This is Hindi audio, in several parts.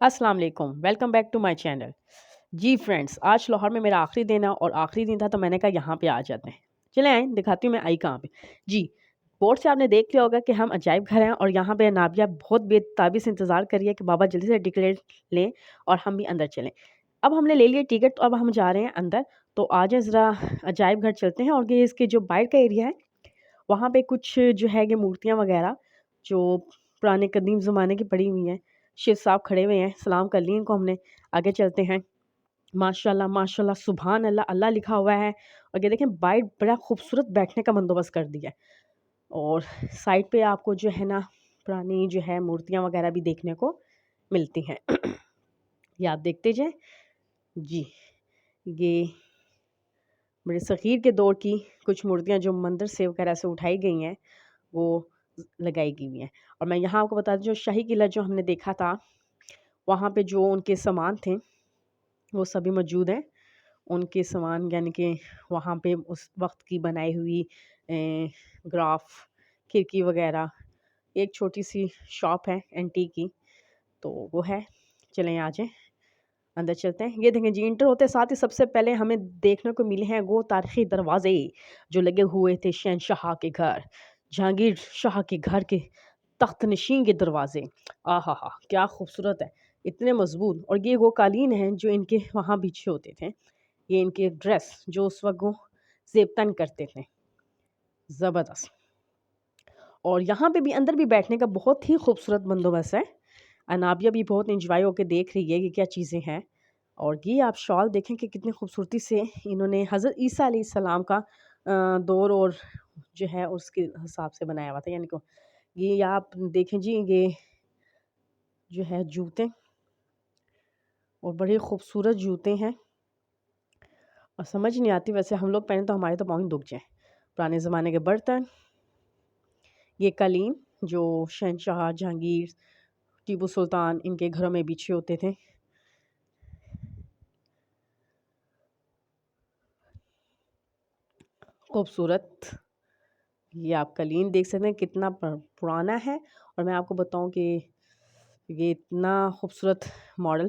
अस्सलाम वालेकुम, welcome back to my channel. जी फ्रेंड्स, आज लाहौर में मेरा आखिरी दिन है और आखिरी दिन था तो मैंने कहा यहाँ पे आ जाते हैं। चले आएँ, दिखाती हूँ मैं आई कहाँ पे। जी, बोर्ड से आपने देख लिया होगा कि हम अजायब घर हैं और यहाँ पे नाबिया बहुत बेताबी से इंतज़ार कर रही है कि बाबा जल्दी से टिकट लें और हम भी अंदर चलें। अब हमने ले लिया टिकट तो अब हम जा रहे हैं अंदर, तो आ जाएँ ज़रा अजायब घर चलते हैं और ये इसके जो बाहर का एरिया है, वहाँ पे कुछ जो है ये मूर्तियाँ वग़ैरह जो पुराने कदीम ज़माने की पड़ी हुई हैं। शेख साहब खड़े हुए हैं, सलाम कर लिए इनको हमने। आगे चलते हैं। माशाल्लाह, माशाल्लाह, सुभान अल्लाह, अल्लाह लिखा हुआ है और ये देखें बाइट बड़ा खूबसूरत बैठने का बंदोबस्त कर दिया है और साइड पे आपको जो है ना पुरानी जो है मूर्तियाँ वग़ैरह भी देखने को मिलती हैं। ये आप देखते जाएँ। जी, ये बड़े सग़ीर के दौर की कुछ मूर्तियाँ जो मंदिर से वग़ैरह से उठाई गई हैं, वो लगाई गई हुई हैं। और मैं यहाँ आपको बता दूँ जो शाही किला जो हमने देखा था, वहाँ पे जो उनके सामान थे, वो सभी मौजूद हैं। उनके सामान यानी कि वहाँ पे उस वक़्त की बनाई हुई ग्राफ, खिड़की वग़ैरह, एक छोटी-सी शॉप है एंटीक की, तो वो है। चलें आ जाएँ, अंदर चलते हैं। ये देखें जी एंटर होते साथ ही सबसे पहले हमें देखने को मिले हैं वो तारीख़ी दरवाज़े जो लगे हुए थे शहंशाह के घर, जहांगीर शाह के घर के तख्तनशीन के दरवाज़े। आहा हा! क्या खूबसूरत है, इतने मज़बूत। और ये वो कालीन हैं जो इनके वहाँ बिछे होते थे। ये इनके ड्रेस जो उस वक़्त वो ज़ेबतन करते थे, ज़बरदस्त। और यहाँ पे भी अंदर भी बैठने का बहुत ही खूबसूरत बंदोबस्त है। अनाबिया भी बहुत एन्जॉय होके देख रही है कि क्या चीज़ें हैं। और ये आप शॉल देखें कि कितनी खूबसूरती से इन्होंने हज़रत ईसा अलैहिस्सलाम का दौर और जो है उसके हिसाब से बनाया हुआ था। यानी को ये आप देखें जी, ये जो है जूते और बड़े खूबसूरत जूते हैं और समझ नहीं आती वैसे हम लोग पहने तो हमारे तो पाँव ही दुख जाएँ। पुराने ज़माने के बर्तन, ये कालीन जो शहंशाह, जहांगीर, टीपू सुल्तान इनके घरों में बिछे होते थे। खूबसूरत। ये आप कालीन देख सकते हैं कितना पुराना है और मैं आपको बताऊं कि ये इतना खूबसूरत मॉडल।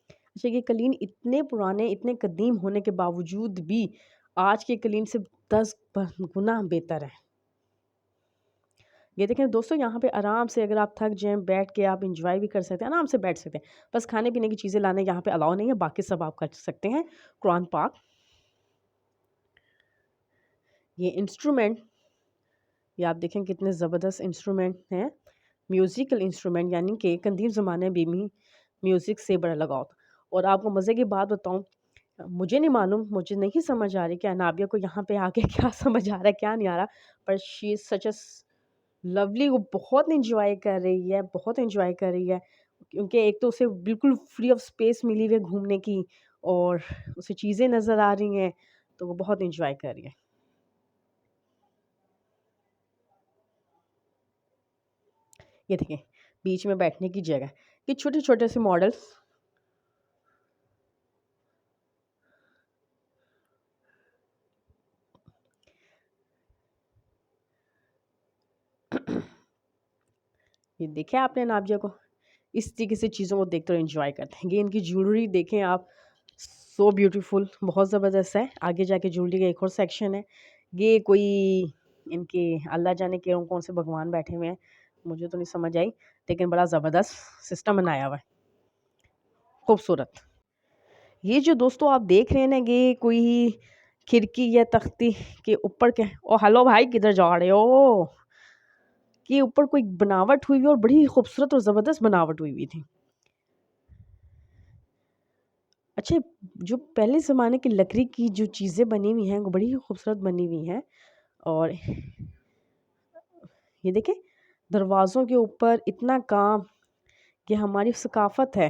अच्छा, ये कालीन इतने पुराने, इतने कदीम होने के बावजूद भी आज के कालीन से 10 गुना बेहतर है। ये देखें दोस्तों, यहाँ पे आराम से अगर आप थक जाएँ, बैठ के आप एन्जॉय भी कर सकते हैं, आराम से बैठ सकते हैं। बस खाने-पीने की चीज़ें लाना यहाँ पे अलाउ नहीं है, बाकी सब आप कर सकते हैं। कुरान पाक, ये इंस्ट्रूमेंट, ये आप देखें कितने ज़बरदस्त इंस्ट्रूमेंट हैं। म्यूज़िकल इंस्ट्रूमेंट यानी कि कदीम ज़माने में भी म्यूज़िक से बड़ा लगाव था। और आपको मज़े की बात बताऊँ, मुझे नहीं मालूम, मुझे नहीं समझ आ रही कि अनाबिया को यहाँ पे आके क्या समझ आ रहा है, क्या नहीं आ रहा, पर she is such a lovely. वो बहुत एन्जॉय कर रही है, बहुत एन्जॉय कर रही है। क्योंकि एक तो उसे बिल्कुल फ्री ऑफ स्पेस मिली हुई है घूमने की और उसे चीज़ें नज़र आ रही हैं, तो वो बहुत एन्जॉय कर रही है। ये देखें, बीच में बैठने की जगह। ये छोटे-छोटे से मॉडल्स ये देखा आपने नाबिया को? इस तरीके से चीज़ों को देखते और एन्जॉय करते हैं। ये इनकी ज्वेलरी देखें आप, सो ब्यूटीफुल, बहुत ज़बरदस्त है। आगे जाके ज्वेलरी का एक और सेक्शन है। ये कोई इनके अल्लाह जाने कौन से भगवान बैठे हुए हैं, मुझे तो नहीं समझ आई, लेकिन बड़ा ज़बरदस्त सिस्टम बनाया हुआ है, खूबसूरत। ये जो दोस्तों आप देख रहे हैं ना, ये कोई खिड़की या तख्ती के ऊपर के ओ हेलो भाई किधर जा रहे हो? के ऊपर कोई बनावट हुई हुई और बड़ी खूबसूरत और ज़बरदस्त बनावट हुई हुई थी। अच्छा, जो पहले ज़माने की लकड़ी की जो चीज़ें बनी हुई हैं, वो बड़ी ही खूबसूरत बनी हुई हैं। और ये देखें, दरवाज़ों के ऊपर इतना काम, ये हमारी सकाफ़त है,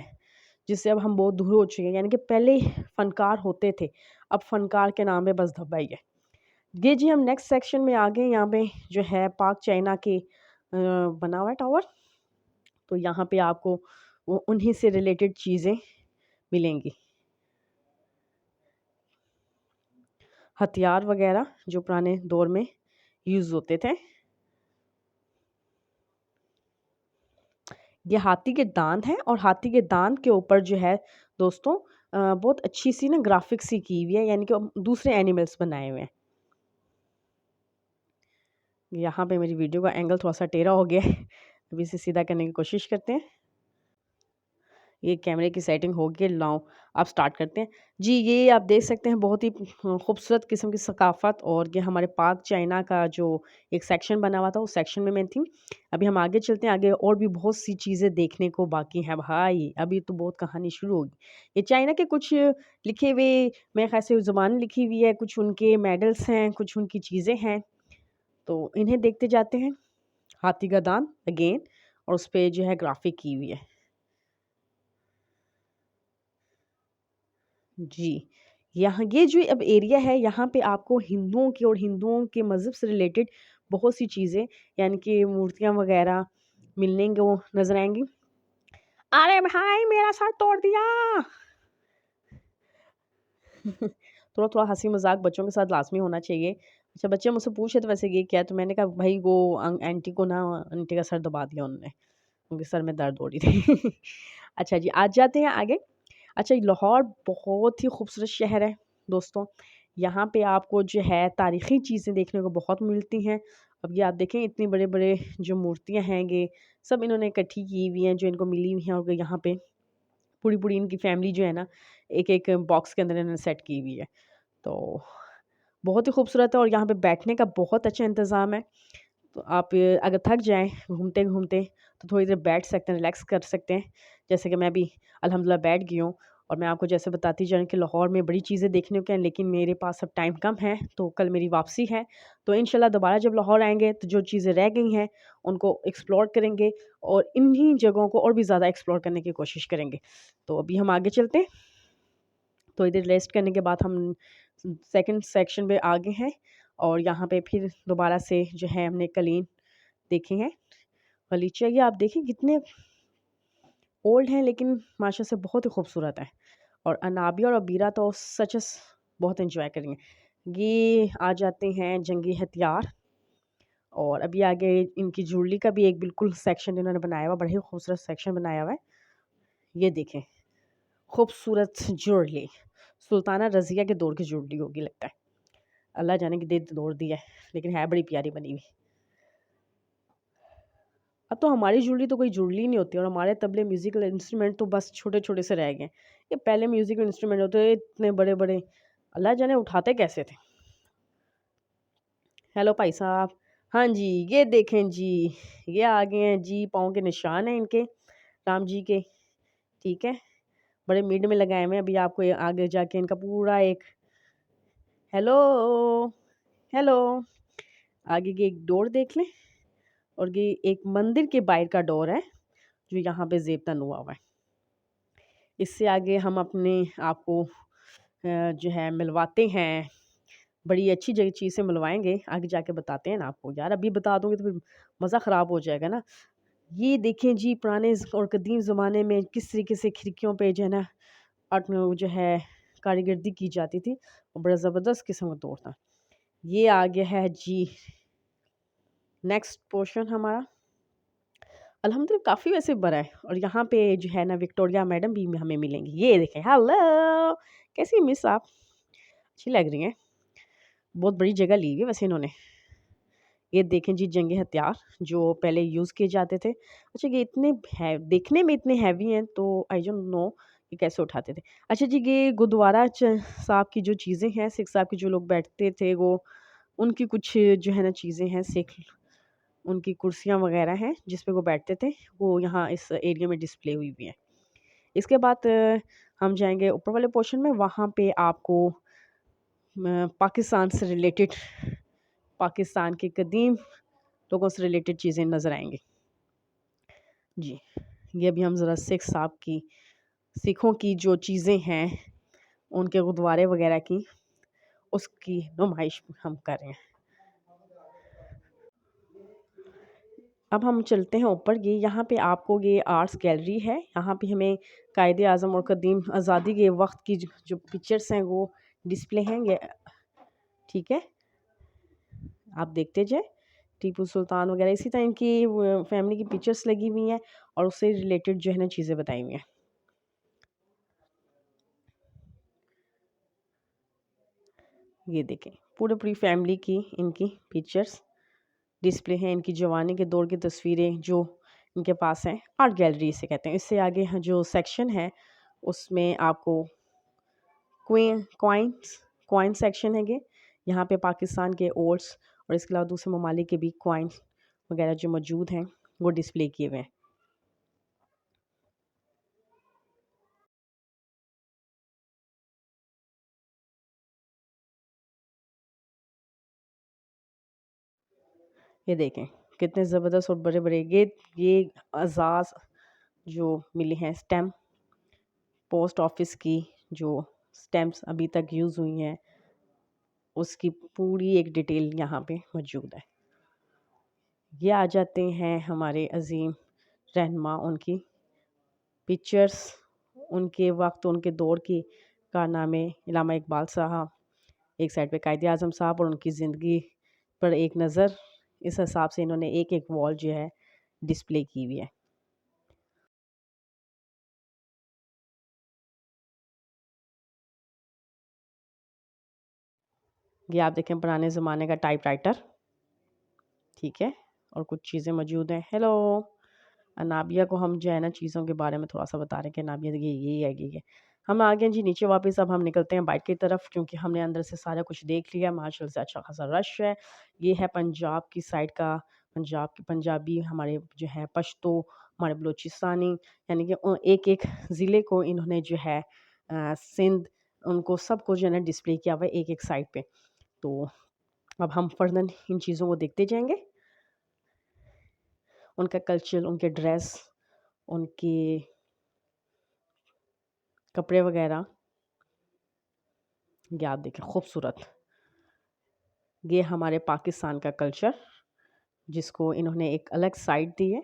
जिससे अब हम बहुत दूर हो चुके हैं। यानी कि पहले फ़नकार होते थे, अब फ़नकार के नाम पे बस धब्बा ही है। ये जी हम नेक्स्ट सेक्शन में आ गए, यहाँ पे जो है पाक चाइना के बना हुआ है टावर, तो यहाँ पे आपको वो उन्हीं से रिलेटेड चीज़ें मिलेंगी। हथियार वग़ैरह जो पुराने दौर में यूज़ होते थे। ये हाथी के दांत हैं और हाथी के दांत के ऊपर जो है दोस्तों बहुत अच्छी सी ना ग्राफिक सी की हुई है, यानी कि दूसरे एनिमल्स बनाए हुए हैं। यहाँ पे मेरी वीडियो का एंगल थोड़ा सा टेढ़ा हो गया है, अभी इसे सीधा करने की कोशिश करते हैं। ये कैमरे की सेटिंग हो गई, लाओ आप स्टार्ट करते हैं। जी, ये आप देख सकते हैं बहुत ही खूबसूरत किस्म की सकाफ़त, और ये हमारे पाक चाइना का जो एक सेक्शन बना हुआ था, उस सेक्शन में मैं थी। अभी हम आगे चलते हैं, आगे और भी बहुत सी चीज़ें देखने को बाकी हैं भाई, अभी तो बहुत कहानी शुरू होगी। ये चाइना के कुछ लिखे हुए, मेरे ख़्याल से ज़ुबान लिखी हुई है, कुछ उनके मेडल्स हैं, कुछ उनकी चीज़ें हैं, तो इन्हें देखते जाते हैं। हाथी का दांत अगेन, और उस पे जो है ग्राफ़िक की हुई है। जी, यहाँ ये जो अब एरिया है, यहाँ पे आपको हिंदुओं की और हिंदुओं के मज़हब से रिलेटेड बहुत सी चीज़ें, यानी कि मूर्तियाँ वग़ैरह मिलने को नज़र आएँगी। अरे भाई मेरा सर तोड़ दिया! थोड़ा-थोड़ा हँसी-मज़ाक बच्चों के साथ लाज़मी होना चाहिए। अच्छा, बच्चे मुझसे पूछ रहे थे वैसे ये क्या है? तो मैंने कहा भाई वो आंटी को ना, आंटी का सर दबा दिया उन्होंने, उनके सर में दर्द हो रही थी। अच्छा जी, आज जाते हैं आगे। अच्छा, लाहौर बहुत ही खूबसूरत शहर है दोस्तों। यहाँ पे आपको जो है तारीख़ी चीज़ें देखने को बहुत मिलती हैं। अब ये आप देखें, इतनी बड़े-बड़े जो मूर्तियाँ हैं, ये सब इन्होंने इकट्ठी की हुई हैं, जो इनको मिली हुई हैं, और यहाँ पे पूरी-पूरी इनकी फ़ैमिली जो है ना, एक-एक बॉक्स के अंदर इन्होंने सेट की हुई है। तो बहुत ही खूबसूरत है, और यहाँ पे बैठने का बहुत अच्छा इंतज़ाम है। तो आप अगर थक जाएँ घूमते-घूमते, तो थोड़ी देर बैठ सकते हैं, रिलैक्स कर सकते हैं। जैसे कि मैं अभी अल्हम्दुलिल्लाह बैठ गई हूँ, और मैं आपको जैसे बताती जा रही हूँ कि लाहौर में बड़ी चीज़ें देखने को हैं, लेकिन मेरे पास अब टाइम कम है, तो कल मेरी वापसी है। तो इंशाल्लाह दोबारा जब लाहौर आएँगे, तो जो चीज़ें रह गई हैं, उनको एक्सप्लोर करेंगे, और इन्हीं जगहों को और भी ज़्यादा एक्सप्लोर करने की कोशिश करेंगे। तो अभी हम आगे चलते हैं। थोड़ी देर रेस्ट करने के बाद हम सेकंड सेक्शन में आगे हैं, और यहाँ पे फिर दोबारा से जो है हमने कलीन देखे हैं। गलीचे ये आप देखिए कितने ओल्ड हैं, लेकिन माशा से बहुत ही खूबसूरत है। और अनाबिया और अबीरा तो सचस बहुत एंजॉय करेंगे। ये आ जाते हैं जंगी हथियार, और अभी आगे इनकी ज्वेलरी का भी एक बिल्कुल सेक्शन इन्होंने बनाया हुआ, बड़ा ही खूबसूरत सेक्शन बनाया हुआ है। ये देखें, खूबसूरत ज्वेलरी, सुल्ताना रज़िया के दौर की ज्वेलरी होगी लगता है। अल्लाह जाने की दौर दी है, लेकिन है बड़ी प्यारी बनी हुई। अब तो हमारी ज्वेलरी तो कोई ज्वेलरी नहीं होती, और हमारे तबले म्यूज़िकल इंस्ट्रूमेंट तो बस छोटे-छोटे से रह गए। ये पहले म्यूज़िकल इंस्ट्रूमेंट होते थे इतने बड़े-बड़े, अल्लाह जाने उठाते कैसे थे। हेलो भाई साहब। हाँ जी, ये देखें जी, ये आ गए हैं जी, पाँव के निशान हैं इनके, राम जी के, ठीक है? बड़े मिड में लगाए हुए हैं, अभी आपको ये आगे जाके इनका पूरा एक हेलो, हेलो, आगे की एक डोर देख लें, और ये एक मंदिर के बाहर का डोर है, जो यहाँ पे ज़ेबतन हुआ हुआ है। इससे आगे हम अपने आप को जो है मिलवाते हैं, बड़ी अच्छी जगह चीज़ से मिलवाएँगे, आगे जाके बताते हैं ना आपको। यार अभी बता दूँगी तो फिर मज़ा ख़राब हो जाएगा ना। ये देखें जी, पुराने और कदीम ज़माने में किस तरीके से खिड़कियों पे जो है ना आर्ट में वो जो है कारीगर्दी की जाती थी, और बड़ा ज़बरदस्त किस्म का दौर था। ये आ गया है जी नेक्स्ट पोर्शन हमारा। अल्हम्दुलिल्लाह काफ़ी वैसे बड़ा है, और यहाँ पे जो है ना विक्टोरिया मैडम भी हमें मिलेंगी। ये देखें, हेलो, कैसी हैं मिस आप? अच्छी लग रही हैं। बहुत बड़ी जगह ली हुई है वैसे इन्होंने। ये देखें जी जंगी हथियार, जो पहले यूज़ किए जाते थे। अच्छा, ये इतने है देखने में इतने हैवी हैं, तो आई डोंट नो ये कैसे उठाते थे। अच्छा जी, ये गुरुद्वारा साहब की जो चीज़ें हैं, सिख साहब के जो लोग बैठते थे, वो उनकी कुछ जो है ना चीज़ें हैं, सिख उनकी कुर्सियाँ वग़ैरह हैं जिस पे वो बैठते थे, वो यहाँ इस एरिया में डिस्प्ले हुई हुई हैं। इसके बाद हम जाएँगे ऊपर वाले पोर्शन में, वहाँ पे आपको पाकिस्तान से रिलेटेड, पाकिस्तान के कदीम लोगों से रिलेटेड चीज़ें नज़र आएँगी। जी, ये अभी हम ज़रा सिखों की जो चीज़ें हैं, उनके गुरुद्वारे वग़ैरह की, उसकी नुमाइश हम कर रहे हैं। अब हम चलते हैं ऊपर, ये यहाँ पे आपको ये आर्ट्स गैलरी है। यहाँ पे हमें कायदे-आज़म और कदीम आज़ादी के वक़्त की जो जो पिक्चर्स हैं वो डिस्प्ले हैं ये, ठीक है? आप देखते जाएँ। टीपू सुल्तान वगैरह इसी टाइम की फैमिली की पिक्चर्स लगी हुई हैं और उससे रिलेटेड जो है ना चीज़ें बताई हुई हैं। ये देखें पूरी फैमिली की इनकी पिक्चर्स डिस्प्ले हैं, इनकी जवानी के दौर की तस्वीरें जो इनके पास हैं। आर्ट गैलरी इसे कहते हैं। इससे आगे जो सेक्शन है उसमें आपको क्वाइन सेक्शन है ये। यहाँ पे पाकिस्तान के ओल्ड्स और इसके अलावा दूसरे ममालिक के भी क्वाइंस वगैरह जो मौजूद हैं वो डिस्प्ले किए हुए हैं। ये देखें कितने ज़बरदस्त और बड़े बड़े ये अज़ाज़ जो मिले हैं स्टैम्प पोस्ट ऑफिस की जो स्टैम्प्स अभी तक यूज़ हुई हैं उसकी पूरी एक डिटेल यहाँ पे मौजूद है। ये आ जाते हैं हमारे अजीम रहनुमा उनकी पिक्चर्स, उनके वक्त उनके दौर की कारनामे, इलामा इकबाल साहब, एक साइड पे कायदे आज़म साहब और उनकी ज़िंदगी पर एक नज़र। इस हिसाब से इन्होंने एक एक वॉल जो है डिस्प्ले की हुई है। ये आप देखें पुराने ज़माने का टाइपराइटर, ठीक है, और कुछ चीज़ें मौजूद हैं। हेलो अनाबिया को हम जो है ना चीज़ों के बारे में थोड़ा सा बता रहे हैं कि अनाबिया ये है ये है। हम आ गए जी नीचे वापस। अब हम निकलते हैं बाइक की तरफ क्योंकि हमने अंदर से सारा कुछ देख लिया। माशाल्लाह से अच्छा खासा रश है। ये है पंजाब की साइड का, पंजाब के पंजाबी हमारे जो है पश्तो, हमारे बलूचिस्तानी, यानी कि एक एक ज़िले को इन्होंने जो है सिंध उनको सबको जो है ना डिस्प्ले किया हुआ है एक एक साइड पे। तो अब हम फर्दर इन चीज़ों को देखते जाएंगे। उनका कल्चर, उनके ड्रेस, उनके कपड़े वगैरह, ये आप देखें खूबसूरत। ये हमारे पाकिस्तान का कल्चर जिसको इन्होंने एक अलग साइड दी है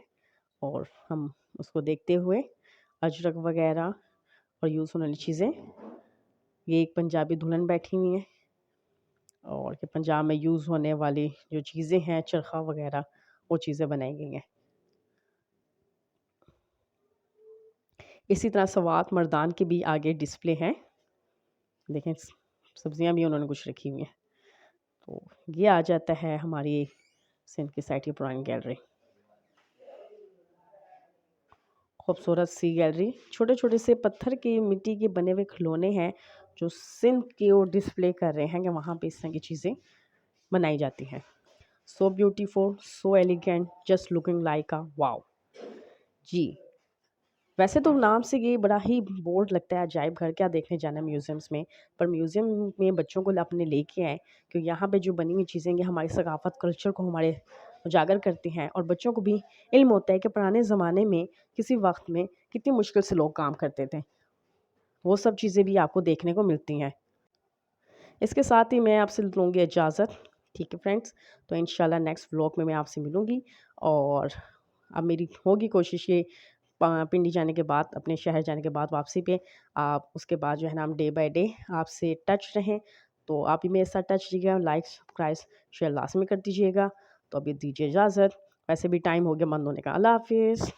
और हम उसको देखते हुए अजरक वगैरह और यूज़ होने वाली चीज़ें। ये एक पंजाबी दुल्हन बैठी हुई है और ये पंजाब में यूज़ होने वाली जो चीज़ें हैं चरखा वगैरह वो चीज़ें बनाई गई हैं। इसी तरह सवात मर्दान के भी आगे डिस्प्ले हैं। देखें सब्जियां भी उन्होंने कुछ रखी हुई हैं। तो ये आ जाता है हमारी सिंध की साइड की पुरानी गैलरी। खूबसूरत सी गैलरी, छोटे छोटे से पत्थर की मिट्टी के बने हुए खिलौने हैं जो सिंध की ओर डिस्प्ले कर रहे हैं कि वहाँ पे इस तरह की चीज़ें बनाई जाती हैं। So beautiful, so elegant, just looking like a wow. जी, वैसे तो नाम से ये बड़ा ही बोर्ड लगता है अजायब घर, क्या देखने जाना है म्यूज़ियम्स में। पर म्यूज़ियम में बच्चों को अपने लेके आएँ क्योंकि यहाँ पे जो बनी हुई चीज़ें ये हमारी सकाफ़त कल्चर को हमारे उजागर करती हैं और बच्चों को भी इल्म होता है कि पुराने ज़माने में किसी वक्त में कितनी मुश्किल से लोग काम करते थे। वो सब चीज़ें भी आपको देखने को मिलती हैं। इसके साथ ही मैं आपसे लूँगी इजाज़त, ठीक है फ्रेंड्स। तो इंशाल्लाह नेक्स्ट व्लॉग में मैं आपसे मिलूँगी और अब मेरी होगी कोशिश ये पिंडी जाने के बाद, अपने शहर जाने के बाद वापसी पे आप उसके बाद जो है ना हम डे बाय डे आपसे टच रहें। तो आप भी मेरे साथ टच रहिएगा, लाइक सब्सक्राइब शेयर लाज़मी कर दीजिएगा। तो अभी दीजिए इजाज़त, वैसे भी टाइम हो गया बंद होने का। अल्लाह हाफ़िज़।